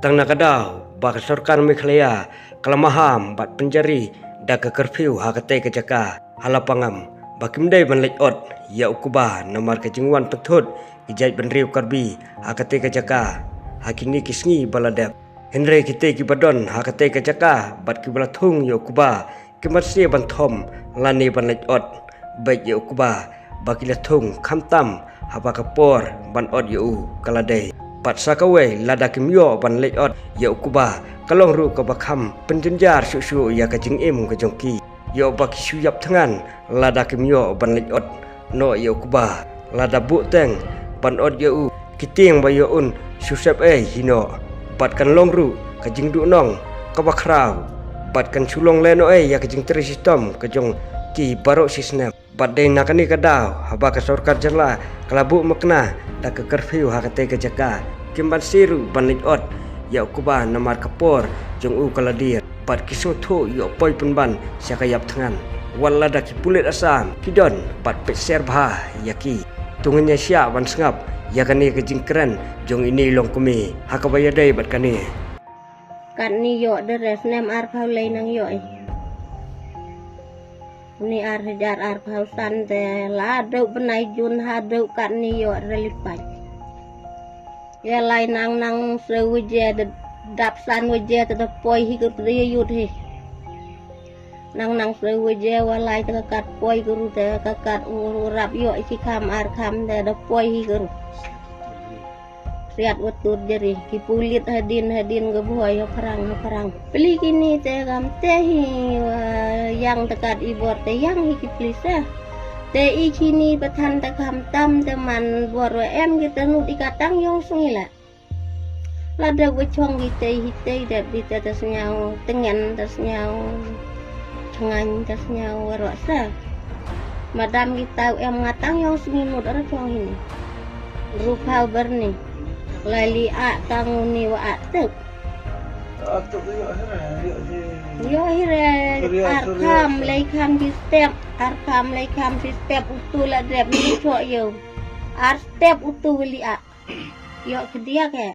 Batang nakadaw, baka sorkan Meghalaya, kalamaham, bat penjari, daga kerfiu hakate kejaka, halapangam, bakimday banlejot, ya ukuba, nomor kejingwan petut, ijait benriu karbi, hakate kejaka, hakini kisngi baladep. Henry kite kibadon, hakate kejaka, bat kibalatung ya ukuba, kimatsi bantom, lani banlejot, baik ya ukuba, bakilatung, kamtam, habakapor, banot yu, kaladai. Pat sakawai lada kimyo ban lejot ya ukuba kalong ru ka bakam penjenjar susu ya kajing im ka jongki ya bak suyap tangan lada kimyo ban lejot no ya ukuba lada buteng ban od ya u kiting ba ya un susep hino pat kan long ru kajing du nong ka bakrau pat kan sulong leno ya kajing tri sistem kajong ki barok sistem pat dei nakani kadaw haba ka sorkar jerla kalabu makna da ke curfew hakate kejaka kimban siru banlejot ya ukuba namar kapor jong u kaladir pat kisoto yo poi penban syakayap tangan walada kipulit asam kidon pat peser bah yaki tungannya sya ban sengap ya kani kejingkeren jong ini long kumi hakabaya dai bat kani yo deres nem ar paulay nang yo ni ar hijar ar pausan te lado benai jun hado yo relipat ya lain nang sewuje dapsan wuje te poi hikur dia yut he nang sewuje walai te kat poi guru te kat urap yo isi kam ar kam te poi hikur siat wetur jeri kipulit hadin gebuai perang beli kini te kam tehi yang tekat ibor te yang hikiplisa te ikini patan te kam tam teman boro em kita nut ikatang yong sungila lada wechong kita hite dat kita tas nyau tengen tas nyau cengan tas nyau rosa madam kita em ngatang yong sungimut ara chong ini rupa berni lali a tanguni wa atuk yo hire arkam laikam di step utul adrep ni cho yo ar step utul li a yo kedia ke